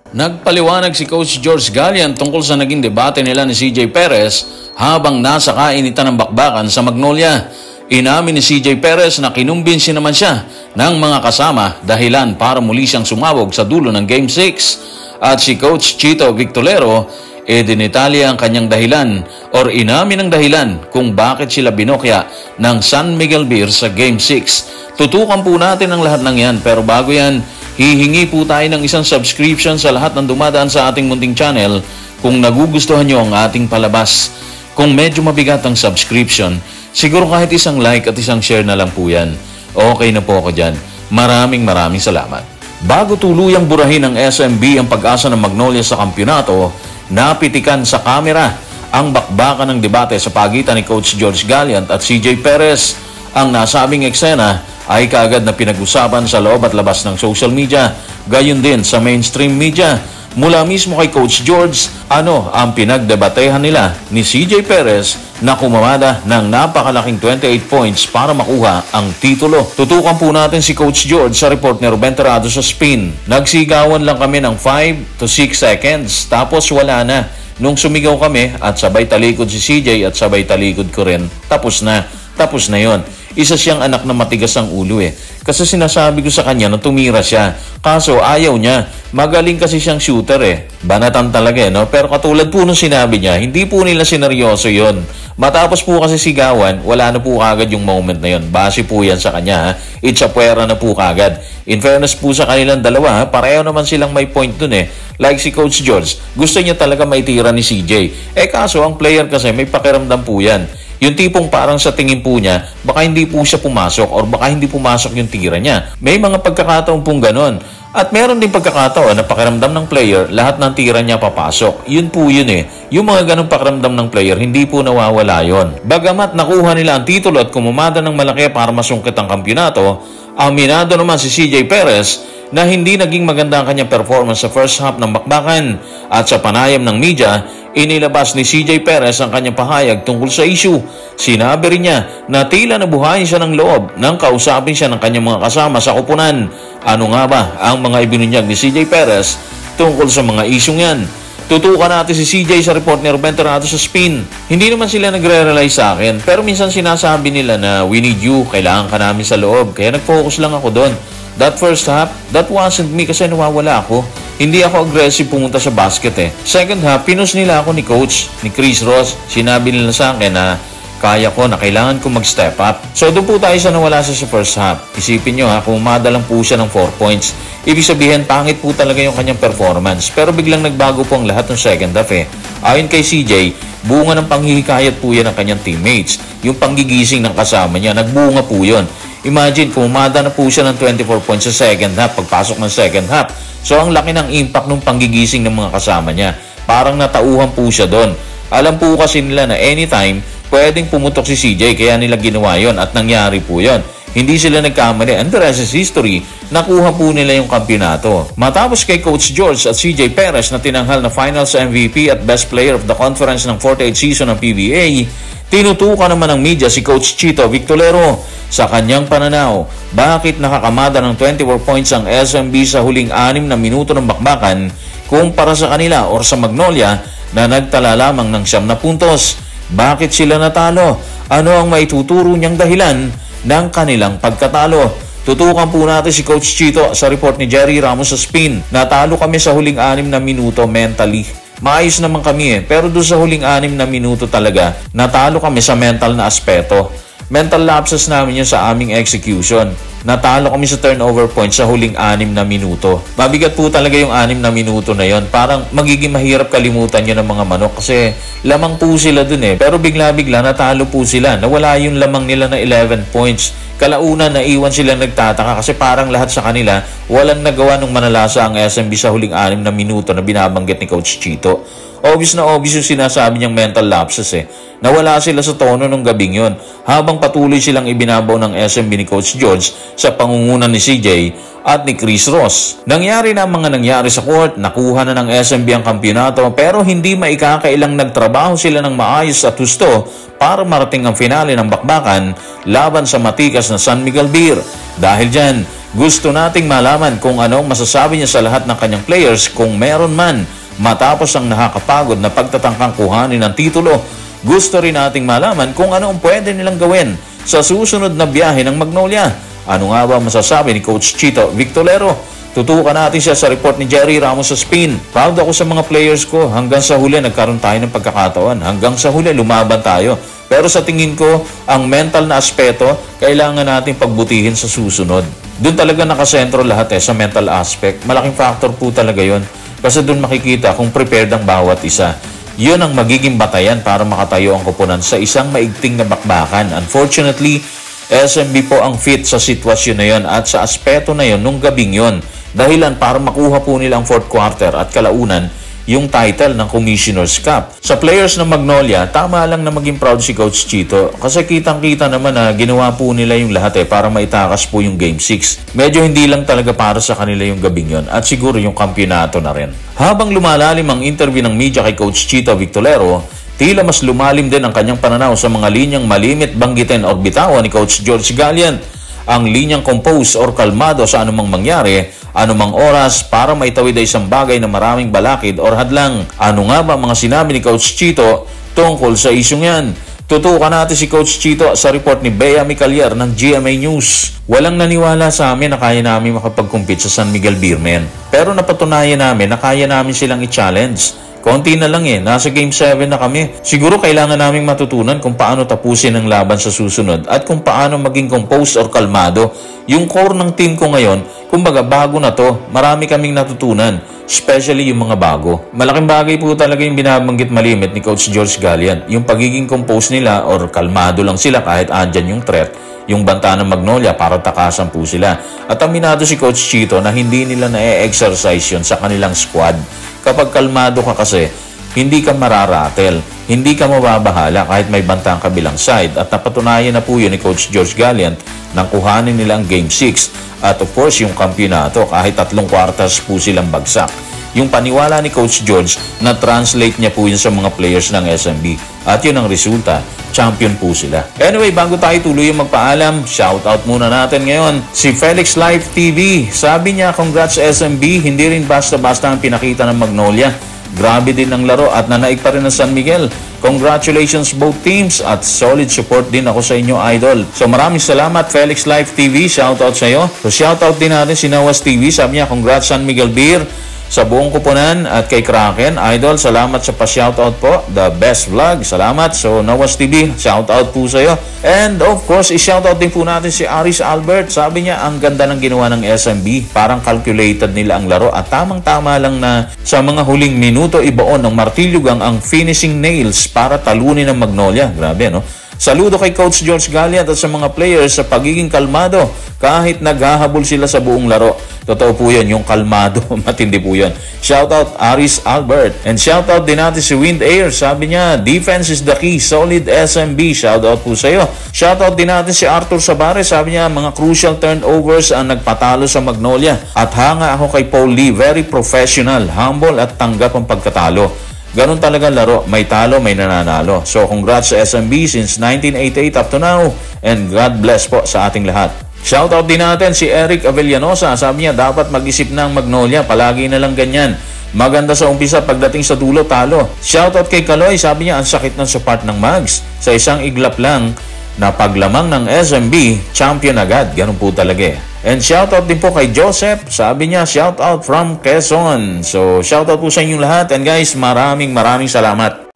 Nagpaliwanag si Coach George Gallian tungkol sa naging debate nila ni CJ Perez habang nasa kainitan ng bakbakan sa Magnolia. Inamin ni CJ Perez na kinumbinsi naman siya ng mga kasama dahilan para muli siyang sumabog sa dulo ng Game 6. At si Coach Chito Victorero dinetali ang kanyang dahilan or inamin ang dahilan kung bakit sila binokya ng San Miguel Beer sa Game 6. Tutukan po natin ang lahat ng yan, pero bago yan, hihingi po tayo ng isang subscription sa lahat ng dumadaan sa ating munting channel kung nagugustuhan nyo ang ating palabas. Kung medyo mabigat ang subscription, siguro kahit isang like at isang share na lang po yan. Okay na po ako dyan. Maraming salamat. Bago tuluyang burahin ng SMB ang pag-asa ng Magnolia sa kampyonato, napitikan sa kamera ang bakbakan ng debate sa pagitan ni Coach George Gallian at CJ Perez. Ang nasabing eksena ay kaagad na pinag-usapan sa loob at labas ng social media, gayon din sa mainstream media. Mula mismo kay Coach George, ano ang pinagdebatehan nila ni CJ Perez na kumamada ng napakalaking 28 points para makuha ang titulo. Tutukan po natin si Coach George sa report ni Ruben Terrado sa spin. Nagsigawan lang kami ng 5 to 6 seconds tapos wala na. Nung sumigaw kami at sabay talikod si CJ at sabay talikod ko rin, tapos na yon. Isa siyang anak na matigas ang ulo Kasi sinasabi ko sa kanya na tumira siya. Kaso ayaw niya. Magaling kasi siyang shooter Banatan talaga no? Pero katulad po nung sinabi niya, hindi po nila sineryoso yon. Matapos po kasi sigawan, wala na po kagad yung moment na yon. Base po yan sa kanya It's a puwera na po kagad. In fairness po sa kanilang dalawa, pareho naman silang may point dun Like si Coach George, gusto niya talaga maitira ni CJ. Kaso ang player kasi may pakiramdam po yan. Yung tipong parang sa tingin po niya, baka hindi po siya pumasok or baka hindi pumasok yung tira niya. May mga pagkakataon pong ganon. At meron din pagkakataon na pakiramdam ng player, lahat ng tira niya papasok. Yun po yun Yung mga ganong pakiramdam ng player, hindi po nawawala yon. Bagamat nakuha nila ang titulo at kumamada ng malaki para masungkit ang kampyonato, aminado naman si CJ Perez na hindi naging maganda ang kanyang performance sa first half ng bakbakan. At sa panayam ng media, inilabas ni CJ Perez ang kanyang pahayag tungkol sa issue. Sinabi rin niya na tila nabuhayin siya ng loob nang kausapin siya ng kanyang mga kasama sa kupunan. Ano nga ba ang mga ibinunyag ni CJ Perez tungkol sa mga isyong yan? Tutukan natin si CJ sa report ni Ruben Terrado sa spin. Hindi naman sila nagre-rely sa akin, pero minsan sinasabi nila na we need you, kailangan ka namin sa loob, kaya nag-focus lang ako doon. That first half, that wasn't me kasi nawawala ako. Hindi ako aggressive pumunta sa basket Second half, pinus nila ako ni Coach, ni Chris Ross. Sinabi nila sa akin na kaya ko, na kailangan ko mag-step up. So doon po tayo sa nawala sa first half. Isipin nyo kumada lang po siya ng 4 points. Ibig sabihin, pangit po talaga yung kanyang performance. Pero biglang nagbago po ang lahat ng second half Ayon kay CJ, bunga ng panghihikayat po yan ng kanyang teammates. Yung panggigising ng kasama niya, nagbunga po yun. Imagine, kumada na po siya ng 24 points sa second half, pagpasok ng second half. So, ang laki ng impact ng panggigising ng mga kasama niya. Parang natauhan po siya doon. Alam po kasi nila na anytime, pwedeng pumutok si CJ, kaya nila ginawa yon at nangyari po yon. Hindi sila nagkamali. And the rest is history. Nakuha po nila yung kampyonato. Matapos kay Coach George at CJ Perez na tinanghal na Finals MVP at Best Player of the Conference ng 48th season ng PBA, tinutukan naman ng media si Coach Chito Victorero. Sa kanyang pananaw, bakit nakakamada ng 24 points ang SMB sa huling 6 na minuto ng bakbakan kumpara sa kanila or sa Magnolia na nagtala lamang ng 9 na puntos? Bakit sila natalo? Ano ang maituturo niyang dahilan ng kanilang pagkatalo? Tutukan po natin si Coach Chito sa report ni Jerry Ramos sa spin. Natalo kami sa huling 6 na minuto mentally. Maayos naman kami pero doon sa huling 6 na minuto talaga, natalo kami sa mental na aspeto. Mental lapses namin yun sa aming execution. Natalo kami sa turnover points sa huling 6 na minuto. Mabigat po talaga yung 6 na minuto na yon. Parang magiging mahirap kalimutan yun ng mga manok kasi lamang po sila dun Pero bigla-bigla natalo po sila. Nawala yung lamang nila na 11 points. Kalauna naiwan sila nagtataka kasi parang lahat sa kanila walang nagawa nung manalasa ang SMB sa huling 6 na minuto na binabanggit ni Coach Chito. Obvious na obvious yung sinasabi niyang mental lapses Nawala sila sa tono nung gabing yon habang patuloy silang ibinabaw ng SMB ni Coach George sa pangungunan ni CJ at ni Chris Ross. Nangyari na ang mga nangyari sa court, nakuha na ng SMB ang kampyonato pero hindi maikakailang nagtrabaho sila ng maayos at husto para marating ang finale ng bakbakan laban sa matikas na San Miguel Beer. Dahil dyan, Gusto nating malaman kung anong masasabi niya sa lahat ng kanyang players kung meron man matapos ang nakakapagod na pagtatangkang kuhanin ng titulo. Gusto rin nating malaman kung ano ang pwede nilang gawin sa susunod na biyahe ng Magnolia. Ano nga ba masasabi ni Coach Chito Victorero? Tutukan natin siya sa report ni Jerry Ramos sa Spin. Proud ako sa mga players ko. Hanggang sa huli nagkaroon tayo ng pagkakataon. Hanggang sa huli lumaban tayo. Pero sa tingin ko, ang mental na aspeto, kailangan natin pagbutihin sa susunod. Doon talaga nakasentro lahat sa mental aspect. Malaking factor po talaga yon. Kasi doon makikita kung prepared ang bawat isa. Yun ang magiging batayan para makatayo ang koponan sa isang maigting na bakbakan. Unfortunately, SMB po ang fit sa sitwasyon na yon at sa aspeto na yon nung gabing yon. Dahilan para makuha po nila ang 4th quarter at kalaunan yung title ng Commissioner's Cup. Sa players ng Magnolia, tama lang na maging proud si Coach Chito kasi kitang-kita naman na ginawa po nila yung lahat para maitakas po yung Game 6. Medyo hindi lang talaga para sa kanila yung gabing yon at siguro yung kampyonato na rin. Habang lumalalim ang interview ng media kay Coach Chito Victorero, tila mas lumalim din ang kanyang pananaw sa mga linyang malimit banggitin o bitawan ni Coach George Galliant. Ang linyang compose or kalmado sa anumang mangyari, anumang oras para maitawid ay isang bagay na maraming balakid or hadlang. Ano nga ba mga sinabi ni Coach Chito tungkol sa isyong yan? Tutukan natin si Coach Chito sa report ni Bea Micalier ng GMA News. Walang naniwala sa amin na kaya namin makapag-compete sa San Miguel Beermen. Pero napatunayan namin na kaya namin silang i-challenge. Konti na lang nasa Game 7 na kami. Siguro kailangan naming matutunan kung paano tapusin ang laban sa susunod at kung paano maging composed or kalmado. Yung core ng team ko ngayon, kumbaga bago na to, marami kaming natutunan, especially yung mga bago. Malaking bagay po talaga yung binabanggit malimit ni Coach George Galliant, yung pagiging composed nila or kalmado lang sila kahit andyan yung threat, yung banta ng Magnolia para takasan po sila. At aminado si Coach Chito na hindi nila na-exercise yun sa kanilang squad. Kapag kalmado ka kasi, hindi ka mararatel, hindi ka mababahala kahit may banta ang kabilang side. At napatunayan na po yun ni Coach George Galliant nang kuhanin nila ang Game 6. At of course, yung kampyonato kahit 3 quarters po silang bagsak. Yung paniwala ni Coach George na translate niya po yun sa mga players ng SMB. At yun ang resulta, champion po sila. Anyway, bago tayo tuloy yung magpaalam, shoutout muna natin ngayon si Felix Live TV. Sabi niya, congrats SMB, hindi rin basta-basta ang pinakita ng Magnolia. Grabe din ang laro at nanaig pa rin ng San Miguel. Congratulations both teams at solid support din ako sa inyo, idol. So maraming salamat Felix Live TV, shoutout sa iyo. So shoutout din natin si Nawas TV, sabi niya congrats San Miguel Beer sa buong kuponan at kay Kraken. Idol, salamat sa pa-shoutout po. The best vlog, salamat. So Nawas TV, shoutout po sa iyo. And of course, i-shoutout din po natin si Aris Albert. Sabi niya, ang ganda ng ginawa ng SMB. Parang calculated nila ang laro at tamang-tama lang na sa mga huling minuto ibaon ng martilyugang ang finishing nails para talunin ng Magnolia. Grabe, no? Saludo kay Coach George Galliant at sa mga players sa pagiging kalmado kahit naghahabol sila sa buong laro. Totoo po yan, yung kalmado, matindi po yan. Shoutout Aris Albert. And shoutout din natin si Wind Air. Sabi niya, defense is the key, solid SMB. Shoutout po sa iyo. Shoutout din natin si Arthur Sabares. Sabi niya, mga crucial turnovers ang nagpatalo sa Magnolia. At hanga ako kay Paul Lee, very professional, humble at tanggap ang pagkatalo. Ganun talaga laro, may talo, may nananalo. So congrats sa SMB since 1988 up to now and God bless po sa ating lahat. Shoutout din natin si Eric Avellanosa. Sabi niya dapat mag-isip ng Magnolia, palagi na lang ganyan. Maganda sa umpisa, pagdating sa dulo, talo. Shoutout kay Kaloy, sabi niya ang sakit ng support ng Mags. Sa isang iglap lang na paglamang ng SMB, champion agad. Ganun po talaga And shoutout din po kay Joseph. Sabi niya, shoutout from Quezon. So, shoutout po sa inyong lahat. And guys, maraming salamat.